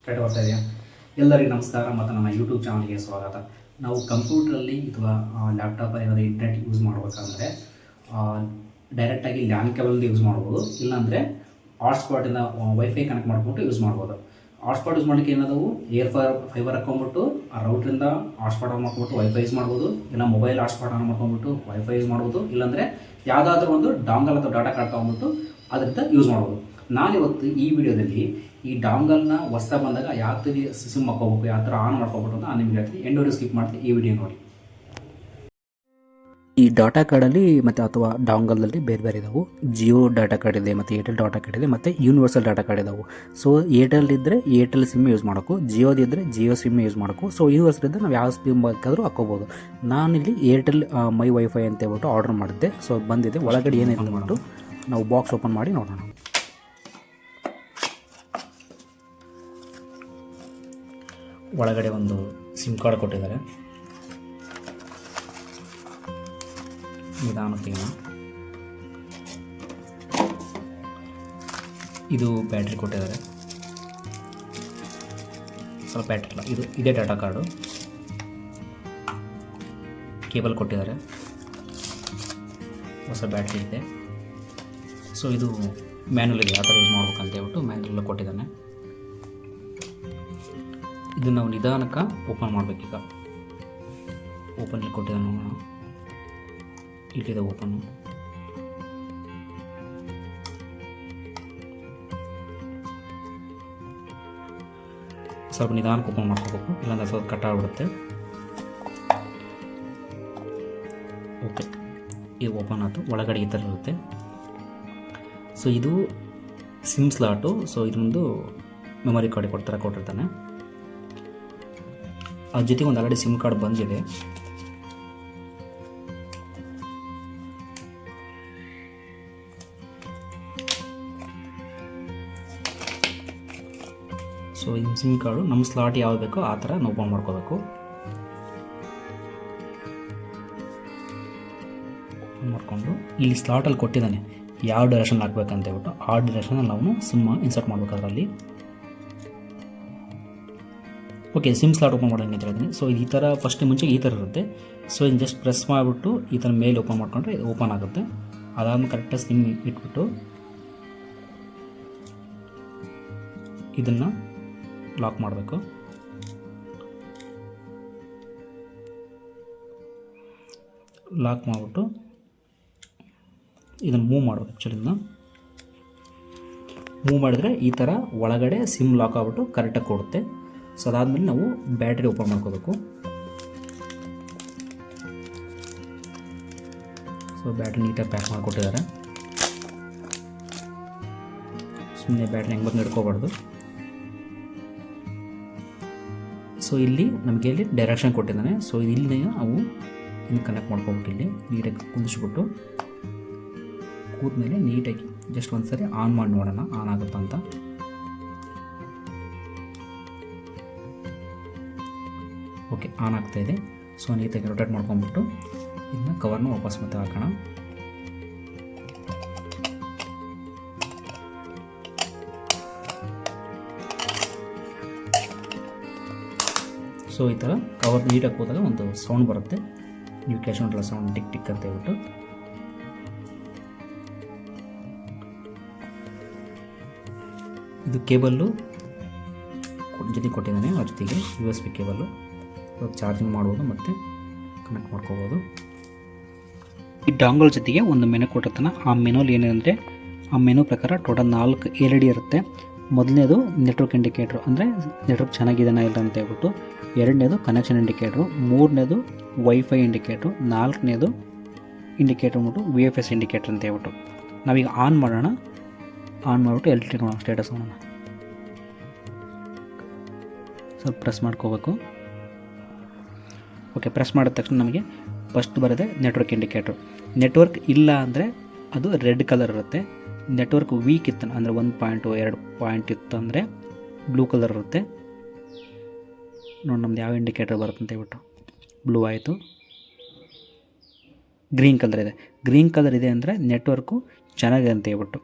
Correct ಬರ್ತಾ ಇದೆಯಾ? ಎಲ್ಲರಿಗೂ ನಮಸ್ಕಾರ ಮತ್ತು ನನ್ನ ಯೂಟ್ಯೂಬ್ ಚಾನಲ್ಗೆ ಸ್ವಾಗತ. ನಾವು ಕಂಪ್ಯೂಟ್ರಲ್ಲಿ ಅಥವಾ ಲ್ಯಾಪ್ಟಾಪಲ್ಲಿ ಏನಾದರೂ ಇಂಟರ್ನೆಟ್ ಯೂಸ್ ಮಾಡಬೇಕಂದ್ರೆ ಡೈರೆಕ್ಟಾಗಿ ಲ್ಯಾನ್ ಕೇಬಲ್ದು ಯೂಸ್ ಮಾಡ್ಬೋದು, ಇಲ್ಲಾಂದರೆ ಹಾಟ್ಸ್ಪಾಟಿಂದ ವೈಫೈ ಕನೆಕ್ಟ್ ಮಾಡ್ಬಿಟ್ಟು ಯೂಸ್ ಮಾಡ್ಬೋದು. ಹಾಟ್ಸ್ಪಾಟ್ ಯೂಸ್ ಮಾಡಲಿಕ್ಕೆ ಏನಾದವು ಫೈಬರ್ ಹಾಕ್ಕೊಂಬಿಟ್ಟು ಆ ರೌಟ್ರಿಂದ ಹಾಟ್ಸ್ಪಾಟ್ ಆನ್ ಮಾಡ್ಕೊಂಬಿಟ್ಟು ವೈಫೈ ಯೂಸ್ ಮಾಡ್ಬೋದು, ಇಲ್ಲ ಮೊಬೈಲ್ ಹಾಟ್ಸ್ಪಾಟ್ ಆನ್ ಮಾಡ್ಕೊಂಬಿಟ್ಟು ವೈಫೈ ಯೂಸ್ ಮಾಡ್ಬೋದು, ಇಲ್ಲಾಂದರೆ ಯಾವುದಾದ್ರೂ ಒಂದು ಡಾಂಗಲ್ ಅಥವಾ ಡಾಟಾ ಕಾರ್ಡ್ ತೊಗೊಂಬಿಟ್ಟು ಅದರಿಂದ ಯೂಸ್ ಮಾಡ್ಬೋದು. ನಾನಿವತ್ತು ಈ ವಿಡಿಯೋದಲ್ಲಿ ಈ ಡಾಂಗಲ್ನ ಹೊಸ ಬಂದಾಗ ಯಾವ ಥರ ಸಿಮ್ ಹಾಕೋಬೇಕು, ಯಾವ ಥರ ಆನ್ ಮಾಡ್ಕೋಬೇಕು ಅಂತ ನಾನು ನಿಮಗೆ ಹೇಳ್ತೀನಿ. ಎಂಡೋರಿ ಸ್ಕಿಪ್ ಮಾಡ್ತೀನಿ, ಈ ವಿಡಿಯೋ ನೋಡಿ. ಈ ಡಾಟಾ ಕಾರ್ಡಲ್ಲಿ ಮತ್ತು ಅಥವಾ ಡಾಂಗಲ್ದಲ್ಲಿ ಬೇರೆ ಬೇರೆ ಇದಾವೆ. ಜಿಯೋ ಡಾಟಾ ಕಾರ್ಡ್ ಇದೆ, ಮತ್ತು ಏರ್ಟೆಲ್ ಡಾಟಾ ಕಾರ್ಡ್ ಇದೆ, ಮತ್ತು ಯೂನಿವರ್ಸಲ್ ಡಾಟಾ ಕಾರ್ಡ್ ಇದಾವೆ. ಸೊ ಏರ್ಟೆಲ್ ಇದ್ದರೆ ಏರ್ಟೆಲ್ ಸಿಮ್ ಯೂಸ್ ಮಾಡೋಕ್ಕೂ, ಜಿಯೋದಿದ್ದರೆ ಜಿಯೋ ಸಿಮ್ ಯೂಸ್ ಮಾಡೋಕ್ಕೂ, ಸೊ ಯೂನಿವರ್ಸಲ್ ಇದ್ದರೆ ನಾವು ಯಾವ ಸಿಮ್ ಬೇಕಾದರೂ ಹಾಕೋಬೋದು. ನಾನಿಲ್ಲಿ ಏರ್ಟೆಲ್ ಮೈ ವೈಫೈ ಅಂತ ಹೇಳ್ಬಿಟ್ಟು ಆರ್ಡರ್ ಮಾಡಿದ್ದೆ. ಸೊ ಬಂದಿದೆ, ಒಳಗಡೆ ಏನಿದೆ ಅಂದ್ಬಿಟ್ಟು ನಾವು ಬಾಕ್ಸ್ ಓಪನ್ ಮಾಡಿ ನೋಡೋಣ. ಒಳಗಡೆ ಒಂದು ಸಿಮ್ ಕಾರ್ಡ್ ಕೊಟ್ಟಿದ್ದಾರೆ. ನಿಧಾನಕ್ಕೆ ಇದು ಬ್ಯಾಟ್ರಿ ಕೊಟ್ಟಿದ್ದಾರೆ. ಸ್ವಲ್ಪ ಬ್ಯಾಟ್ರಿ ಇಲ್ಲ, ಇದೇ ಡಾಟಾ ಕಾರ್ಡು. ಕೇಬಲ್ ಕೊಟ್ಟಿದ್ದಾರೆ, ಹೊಸ ಬ್ಯಾಟ್ರಿ ಇದೆ. ಸೊ ಇದು ಮ್ಯಾನ್ಯಲ್ ಇದೆ, ಯಾವ ಥರ ಯೂಸ್ ಮಾಡ್ಬೇಕಂತ ಹೇಳ್ಬಿಟ್ಟು ಮ್ಯಾನ್ಯಲ್ ಕೊಟ್ಟಿದ್ದಾನೆ. ಇದು ನಾವು ನಿಧಾನಕ್ಕೆ ಓಪನ್ ಮಾಡಬೇಕೀಗ. ಓಪನ್ ಕೊಟ್ಟಿದ್ದಾನೆ, ನೋಡೋಣ. ಇಲ್ಲಿದೆ ಓಪನ್. ಸ್ವಲ್ಪ ನಿಧಾನಕ್ಕೆ ಓಪನ್ ಮಾಡ್ಕೋಬೇಕು, ಇಲ್ಲಾಂದ್ರೆ ಸ್ವಲ್ಪ ಕಟ್ ಆಗಿಬಿಡುತ್ತೆ. ಓಕೆ, ಇದು ಓಪನ್ ಆಯಿತು. ಒಳಗಡೆ ಈ ಥರ ಇರುತ್ತೆ. ಸೊ ಇದು ಸಿಮ್ ಸ್ಲಾಟು. ಸೊ ಇದೊಂದು ಮೆಮೊರಿ ಕಾರ್ಡ್ ಕೊಟ್ಟಿರ್ತಾನೆ. ಅದ್ರ ಜೊತೆಗೆ ಒಂದು ಆಲ್ರೆಡಿ ಸಿಮ್ ಕಾರ್ಡ್ ಬಂದಿದೆ. ಸೊ ಈ ಸಿಮ್ ಕಾರ್ಡು ನಮ್ಮ ಸ್ಲಾಟ್ ಯಾವ್ದು ಬೇಕೋ ಆ ಥರ ನಾವು ಓಪನ್ ಮಾಡ್ಕೋಬೇಕು. ಓಪನ್ ಮಾಡಿಕೊಂಡು ಇಲ್ಲಿ ಸ್ಲಾಟಲ್ಲಿ ಕೊಟ್ಟಿದ್ದಾನೆ ಯಾವ ಡೈರೆಕ್ಷನ್ ಹಾಕ್ಬೇಕಂತ ಹೇಳ್ಬಿಟ್ಟು, ಆ ಡೈರೆಕ್ಷನಲ್ಲಿ ನಾವು ಸಿಮ್ ಇನ್ಸರ್ಟ್ ಮಾಡ್ಬೇಕು ಅದರಲ್ಲಿ. ಓಕೆ, ಸಿಮ್ ಸ್ಲಾಟ್ ಓಪನ್ ಮಾಡೋಂಗೆ ಅಂತ ಹೇಳ್ತೀನಿ. ಸೊ ಈ ಥರ ಫಸ್ಟ್ ಮುಂಚೆಗೆ ಈ ಥರ ಇರುತ್ತೆ. ಸೊ ಇನ್ನು ಜಸ್ಟ್ ಪ್ರೆಸ್ ಮಾಡಿಬಿಟ್ಟು ಈ ಥರ ಮೇಲೆ ಓಪನ್ ಮಾಡ್ಕೊಂಡ್ರೆ ಇದು ಓಪನ್ ಆಗುತ್ತೆ. ಅದಾದ್ಮೇಲೆ ಕರೆಕ್ಟಾಗಿ ಸಿಮ್ ಇಟ್ಬಿಟ್ಟು ಇದನ್ನು ಲಾಕ್ ಮಾಡಬೇಕು. ಲಾಕ್ ಮಾಡಿಬಿಟ್ಟು ಇದನ್ನು ಮೂವ್ ಮಾಡಬೇಕು. ಆ್ಯಕ್ಚುಲಿ ಇದನ್ನು ಮೂವ್ ಮಾಡಿದರೆ ಈ ಥರ ಒಳಗಡೆ ಸಿಮ್ ಲಾಕ್ ಆಗಿಬಿಟ್ಟು ಕರೆಕ್ಟಾಗಿ ಕೊಡುತ್ತೆ. ಸೊ ಅದಾದಮೇಲೆ ನಾವು ಬ್ಯಾಟ್ರಿ ಓಪನ್ ಮಾಡ್ಕೋಬೇಕು. ಸೊ ಬ್ಯಾಟ್ರಿ ನೀಟಾಗಿ ಪ್ಯಾಕ್ ಮಾಡಿಕೊಟ್ಟಿದ್ದಾರೆ. ಸುಮ್ಮನೆ ಬ್ಯಾಟ್ರಿ ಹೆಂಗೆ ಬಂದು ಹಿಡ್ಕೋಬಾರ್ದು. ಸೊ ಇಲ್ಲಿ ನಮಗೆ ಇಲ್ಲಿ ಡೈರೆಕ್ಷನ್ ಕೊಟ್ಟಿದ್ದಾನೆ. ಸೊ ಇಲ್ಲಿ ನಾವು ಇನ್ನು ಕನೆಕ್ಟ್ ಮಾಡ್ಕೊಬಿಟ್ಟು ಇಲ್ಲಿ ನೀಟಾಗಿ ಕುದಿಸ್ಬಿಟ್ಟು ಕೂದ್ಮೇಲೆ ನೀಟಾಗಿ ಜಸ್ಟ್ ಒಂದು ಸರಿ ಆನ್ ಮಾಡಿ ನೋಡೋಣ ಆನ್ ಆಗುತ್ತಾ ಅಂತ. ಓಕೆ, ಆನ್ ಆಗ್ತಾಯಿದೆ. ಸೊ ನೀಟಾಗಿ ರೊಟೇಟ್ ಮಾಡ್ಕೊಂಬಿಟ್ಟು ಇದನ್ನ ಕವರ್ನ ವಾಪಸ್ ಮತ್ತೆ ಹಾಕೋಣ. ಸೊ ಈ ಥರ ಕವರ್ ನೀಟಾಗಿ ಹೋದಾಗ ಒಂದು ಸೌಂಡ್ ಬರುತ್ತೆ. ನೀವು ಕೇಳ್ಕೊಂಡ್ರಲ್ಲ ಸೌಂಡ್, ಟಿಕ್ ಟಿಕ್ ಅಂತ ಹೇಳ್ಬಿಟ್ಟು. ಇದು ಕೇಬಲ್ಲು ಜೊತೆ ಕೊಟ್ಟಿದ್ದಾನೆ. ಆ ಜೊತೆಗೆ USB ಕೇಬಲ್ಲು ಚಾರ್ಜಿಂಗ್ ಮಾಡ್ಬೋದು ಮತ್ತು ಕನೆಕ್ಟ್ ಮಾಡ್ಕೋಬೋದು. ಈ ಡಾಂಗಲ್ ಜೊತೆಗೆ ಒಂದು ಮೆನು ಕೊಟ್ಟಿರ್ತಾನೆ. ಆ ಮೆನುಲಿ ಏನೇನೆಂದರೆ, ಆ ಮೆನು ಪ್ರಕಾರ ಟೋಟಲ್ 4 LED ಇರುತ್ತೆ. ಮೊದಲನೇದು ನೆಟ್ವರ್ಕ್ ಇಂಡಿಕೇಟ್ರು, ಅಂದರೆ ನೆಟ್ವರ್ಕ್ ಚೆನ್ನಾಗಿದೆನಾ ಇಲ್ಲ ಅಂತ ಹೇಳ್ಬಿಟ್ಟು. ಎರಡನೇದು ಕನೆಕ್ಷನ್ ಇಂಡಿಕೇಟ್ರು. ಮೂರನೇದು ವೈಫೈ ಇಂಡಿಕೇಟ್ರು. ನಾಲ್ಕನೇದು ಇಂಡಿಕೇಟ್ರ್ ಅಂದ್ಬಿಟ್ಟು VFS ಇಂಡಿಕೇಟ್ರ್ ಅಂತ ಹೇಳ್ಬಿಟ್ಟು. ನಾವೀಗ ಆನ್ ಮಾಡೋಣ. ಆನ್ ಮಾಡಿಬಿಟ್ಟು ಎಲೆಕ್ಟ್ರಿಕ್ ನೋಡೋಣ, ಸ್ಟೇಟಸ್ ನೋಡೋಣ. ಸ್ವಲ್ಪ ಪ್ರೆಸ್ ಮಾಡ್ಕೋಬೇಕು. ಓಕೆ, ಪ್ರೆಸ್ ಮಾಡಿದ ತಕ್ಷಣ ನಮಗೆ ಫಸ್ಟ್ ಬರೋದೆ ನೆಟ್ವರ್ಕ್ ಇಂಡಿಕೇಟ್ರು. ನೆಟ್ವರ್ಕ್ ಇಲ್ಲ ಅಂದರೆ ಅದು ರೆಡ್ ಕಲರ್ ಇರುತ್ತೆ. ನೆಟ್ವರ್ಕ್ ವೀಕ್ ಇತ್ತು ಅಂದರೆ 1 ಪಾಯಿಂಟು 2 ಪಾಯಿಂಟ್ ಇತ್ತು ಅಂದರೆ ಬ್ಲೂ ಕಲರ್ ಇರುತ್ತೆ. ನೋಡಿ ನಮ್ದು ಯಾವ ಇಂಡಿಕೇಟರ್ ಬರುತ್ತೆ ಅಂತ ಹೇಳ್ಬಿಟ್ಟು. ಬ್ಲೂ ಆಯಿತು. ಗ್ರೀನ್ ಕಲರ್ ಇದೆ. ಗ್ರೀನ್ ಕಲರ್ ಇದೆ ಅಂದರೆ ನೆಟ್ವರ್ಕು ಚೆನ್ನಾಗಿದೆ ಅಂತ ಹೇಳ್ಬಿಟ್ಟು.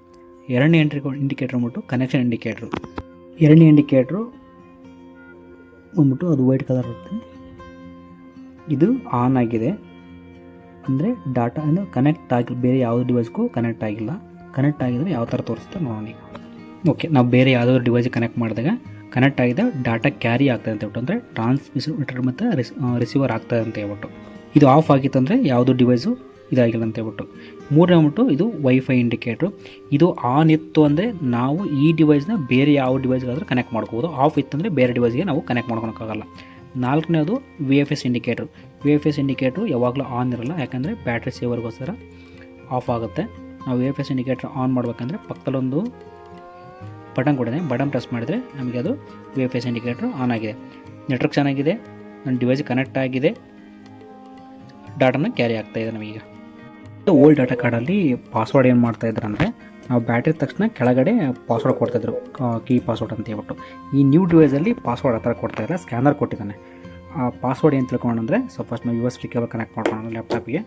ಎರಡನೇ ಇಂಡಿಕೇಟ್ರ್ ಅಂದ್ಬಿಟ್ಟು ಕನೆಕ್ಷನ್ ಇಂಡಿಕೇಟ್ರು. ಎರಡನೇ ಇಂಡಿಕೇಟ್ರು ಬಂದ್ಬಿಟ್ಟು ಅದು ವೈಟ್ ಕಲರ್ ಇರುತ್ತೆ. ಇದು ಆನ್ ಆಗಿದೆ ಅಂದರೆ ಡಾಟಾ ಅಂದರೆ ಕನೆಕ್ಟ್ ಆಗಿಲ್ಲ, ಬೇರೆ ಯಾವುದೇ ಡಿವೈಸ್ಗೂ ಕನೆಕ್ಟ್ ಆಗಿಲ್ಲ. ಕನೆಕ್ಟ್ ಆಗಿದರೆ ಯಾವ ಥರ ತೋರಿಸುತ್ತೆ ನೋಡೋಣ ಈಗ. ಓಕೆ, ನಾವು ಬೇರೆ ಯಾವುದಾದ್ರು ಡಿವೈಸ್ಗೆ ಕನೆಕ್ಟ್ ಮಾಡಿದಾಗ ಕನೆಕ್ಟ್ ಆಗಿದೆ, ಡಾಟಾ ಕ್ಯಾರಿ ಆಗ್ತದೆ ಅಂತ ಹೇಳ್ಬಿಟ್ಟು, ಅಂದರೆ ಟ್ರಾನ್ಸ್ಮಿಟರ್ ಮತ್ತು ರಿಸೀವರ್ ಆಗ್ತದೆ ಅಂತ ಹೇಳ್ಬಿಟ್ಟು. ಇದು ಆಫ್ ಆಗಿತ್ತು ಅಂದರೆ ಯಾವುದೋ ಡಿವೈಸು ಇದಾಗಿಲ್ಲ ಅಂತ ಹೇಳ್ಬಿಟ್ಟು. ಮೂರನೇ ಬಂದ್ಬಿಟ್ಟು ಇದು ವೈಫೈ ಇಂಡಿಕೇಟ್ರು. ಇದು ಆನ್ ಇತ್ತು ಅಂದರೆ ನಾವು ಈ ಡಿವೈಸ್ನ ಬೇರೆ ಯಾವ ಡಿವೈಸ್ಗಾದರೂ ಕನೆಕ್ಟ್ ಮಾಡ್ಕೋಬೋದು. ಆಫ್ ಇತ್ತಂದರೆ ಬೇರೆ ಡಿವೈಸ್ಗೆ ನಾವು ಕನೆಕ್ಟ್ ಮಾಡ್ಕೊಳಕ್ಕಾಗಲ್ಲ. ನಾಲ್ಕನೇದು VFS ಇಂಡಿಕೇಟ್ರು. VFS ಇಂಡಿಕೇಟ್ರು ಯಾವಾಗಲೂ ಆನ್ ಇರಲ್ಲ, ಯಾಕಂದರೆ ಬ್ಯಾಟ್ರಿ ಸೇವರ್ಗೋಸ್ಕರ ಆಫ್ ಆಗುತ್ತೆ. ನಾವು VFS ಇಂಡಿಕೇಟ್ರ್ ಆನ್ ಮಾಡಬೇಕಂದ್ರೆ ಪಕ್ಕದಲ್ಲೊಂದು ಬಟನ್ ಕೊಟ್ಟಿದೆ, ಬಟನ್ ಪ್ರೆಸ್ ಮಾಡಿದರೆ ನಮಗೆ ಅದು VFS ಇಂಡಿಕೇಟ್ರು ಆನ್ ಆಗಿದೆ. ನೆಟ್ವರ್ಕ್ ಚೆನ್ನಾಗಿದೆ, ನನ್ನ ಡಿವೈಸ್ ಕನೆಕ್ಟ್ ಆಗಿದೆ, ಡಾಟಾನ ಕ್ಯಾರಿ ಆಗ್ತಾಯಿದೆ ನಮಗೀಗ. ಓಲ್ಡ್ ಡಾಟಾ ಕಾರ್ಡಲ್ಲಿ ಪಾಸ್ವರ್ಡ್ ಏನು ಮಾಡ್ತಾಯಿದ್ರು ಅಂದರೆ, ನಾವು ಬ್ಯಾಟ್ರಿ ತಕ್ಷಣ ಕೆಳಗಡೆ ಪಾಸ್ವರ್ಡ್ ಕೊಡ್ತಾಯಿದ್ರು, ಕೀ ಪಾಸ್ವರ್ಡ್ ಅಂತ ಹೇಳ್ಬಿಟ್ಟು. ಈ ನ್ಯೂ ಡಿವೈಸಲ್ಲಿ ಪಾಸ್ವರ್ಡ್ ಆ ಥರ ಕೊಡ್ತಾಯಿಲ್ಲ, ಸ್ಕ್ಯಾನರ್ ಕೊಟ್ಟಿದ್ದಾನೆ. ಆ ಪಾಸ್ವರ್ಡ್ ಏನು ತಿಳ್ಕೊಂಡ್ರೆ, ಸೊ ಫಸ್ಟ್ ನಾವು USB ಕೇಬಲ್ ಕನೆಕ್ಟ್ ಮಾಡ್ಕೊಂಡು ಲ್ಯಾಪ್ಟಾಪಿಗೆ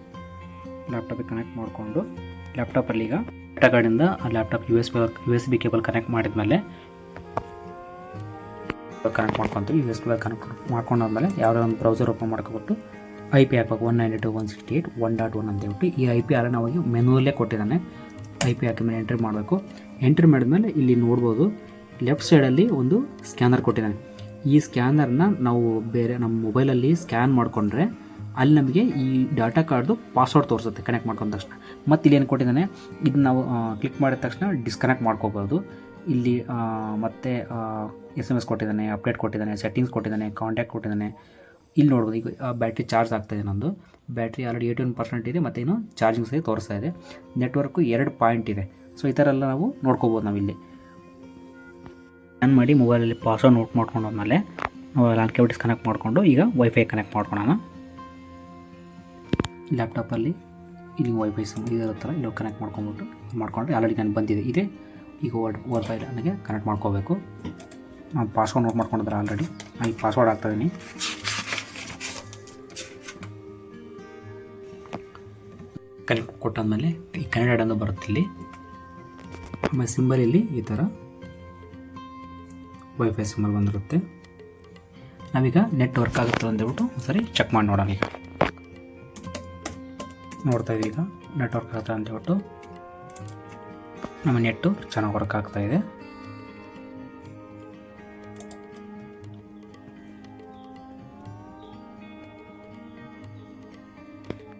ಕನೆಕ್ಟ್ ಮಾಡಿಕೊಂಡು, ಲ್ಯಾಪ್ಟಾಪಲ್ಲಿ ಈಗ ಡಾಟಾ ಕಾರ್ಡಿಂದ ಆ ಲ್ಯಾಪ್ಟಾಪ್ USB ಕೇಬಲ್ ಕನೆಕ್ಟ್ ಮಾಡಿದ್ಮೇಲೆ ಕನೆಕ್ಟ್ ಮಾಡ್ಕೊತೀವಿ. USB ಕನೆಕ್ಟ್ ಮಾಡ್ಕೊಂಡಾದ್ಮೇಲೆ ಯಾವುದೋ ಒಂದು ಬ್ರೌಸರ್ ಓಪನ್ ಮಾಡ್ಕೊಬಿಟ್ಟು IP ಹಾಕ್ಬೇಕು, 192.168.1.1 ಅಂತ ಹೇಳ್ಬಿಟ್ಟು. ಈ IP ಆಲ್ರೆಡಿ ನಾವು ಮೆನುವಲ್ಲೇ ಕೊಟ್ಟಿದ್ದಾನೆ. IP ಹಾಕಿ ಮೇಲೆ ಎಂಟ್ರಿ ಮಾಡಬೇಕು. ಎಂಟ್ರಿ ಮಾಡಿದ್ಮೇಲೆ ಇಲ್ಲಿ ನೋಡ್ಬೋದು ಲೆಫ್ಟ್ ಸೈಡಲ್ಲಿ ಒಂದು ಸ್ಕ್ಯಾನರ್ ಕೊಟ್ಟಿದ್ದಾನೆ. ಈ ಸ್ಕ್ಯಾನರ್ನ ನಾವು ಬೇರೆ ನಮ್ಮ ಮೊಬೈಲಲ್ಲಿ ಸ್ಕ್ಯಾನ್ ಮಾಡಿಕೊಂಡ್ರೆ ಅಲ್ಲಿ ನಮಗೆ ಈ ಡಾಟಾ ಕಾರ್ಡ್ದು ಪಾಸ್ವರ್ಡ್ ತೋರಿಸುತ್ತೆ ಕನೆಕ್ಟ್ ಮಾಡ್ಕೊಂಡ ತಕ್ಷಣ. ಮತ್ತು ಇಲ್ಲಿ ಏನು ಕೊಟ್ಟಿದ್ದಾನೆ, ಇದನ್ನ ನಾವು ಕ್ಲಿಕ್ ಮಾಡಿದ ತಕ್ಷಣ ಡಿಸ್ಕನೆಕ್ಟ್ ಮಾಡ್ಕೋಬೋದು. ಇಲ್ಲಿ ಮತ್ತೆ SMS ಕೊಟ್ಟಿದ್ದಾನೆ, ಅಪ್ಡೇಟ್ ಕೊಟ್ಟಿದ್ದಾನೆ, ಸೆಟ್ಟಿಂಗ್ಸ್ ಕೊಟ್ಟಿದ್ದಾನೆ, ಕಾಂಟ್ಯಾಕ್ಟ್ ಕೊಟ್ಟಿದ್ದಾನೆ. ಇಲ್ಲಿ ನೋಡ್ಬೋದು ಈಗ ಬ್ಯಾಟ್ರಿ ಚಾರ್ಜ್ ಆಗ್ತಾಯಿದೆ. ನಂದು ಬ್ಯಾಟ್ರಿ ಆಲ್ರೆಡಿ 81% ಇದೆ, ಮತ್ತು ಇನ್ನು ಚಾರ್ಜಿಂಗ್ ಸಹ ತೋರಿಸ್ತಾ ಇದೆ. ನೆಟ್ವರ್ಕು 2 ಪಾಯಿಂಟ್ ಇದೆ. ಸೊ ಈ ಥರ ಎಲ್ಲ ನಾವು ನೋಡ್ಕೋಬೋದು. ನಾವಿಲ್ಲಿ ಆನ್ ಮಾಡಿ ಮೊಬೈಲಲ್ಲಿ ಪಾಸ್ವರ್ಡ್ ನೋಟ್ ಮಾಡ್ಕೊಂಡಾದ್ಮೇಲೆ ನಾವು ಲ್ಯಾನ್ ಕೇಬಲ್ ಡಿಸ್ಕನೆಕ್ಟ್ ಮಾಡಿಕೊಂಡು ಈಗ ವೈಫೈ ಕನೆಕ್ಟ್ ಮಾಡ್ಕೊಳ್ಳೋಣ. ಲ್ಯಾಪ್ಟಾಪಲ್ಲಿ ಇಲ್ಲಿ ವೈಫೈ ಇದಿರುತ್ತಲ್ಲ, ಇಲ್ಲಿ ಕನೆಕ್ಟ್ ಮಾಡ್ಕೊಂಡ್ರೆ ಆಲ್ರೆಡಿ ನಾನು ಬಂದಿದೆ. ಇದೆ ಈಗ ವೈಫೈ ನನಗೆ ಕನೆಕ್ಟ್ ಮಾಡ್ಕೋಬೇಕು. ನಾನು ಪಾಸ್ವರ್ಡ್ ನೋಟ್ ಮಾಡ್ಕೊಂಡಿದ್ರೆ ಆಲ್ರೆಡಿ ನಾನು ಪಾಸ್ವರ್ಡ್ ಹಾಕ್ತಾಯಿದ್ದೀನಿ. ಕನೆಕ್ಟ್ ಕೊಟ್ಟಾದ್ಮೇಲೆ ಈ ಕನೆಕ್ಟೆಡ್ ಅಂತ ಬರುತ್ತೆ ಇಲ್ಲಿ. ಆಮೇಲೆ ಸಿಂಬಲ್ ಇಲ್ಲಿ ಈ ಥರ ವೈಫೈ ಸಿಂಬಲ್ ಬಂದಿರುತ್ತೆ. ನಾವೀಗ ನೆಟ್ ವರ್ಕ್ ಆಗುತ್ತೆ ಅಂದ್ಬಿಟ್ಟು ಸರಿ ಚೆಕ್ ಮಾಡಿ ನೋಡೋಣ. ಈಗ ನೋಡ್ತಾ ಇದ್ದೀವಿ, ಈಗ ನೆಟ್ವರ್ಕ್ ಆಗುತ್ತೆ ಅಂತೇಳ್ಬಿಟ್ಟು ನಮ್ಮ ನೆಟ್ಟು ಚೆನ್ನಾಗಿ ವರ್ಕ್ ಆಗ್ತಾಯಿದೆ.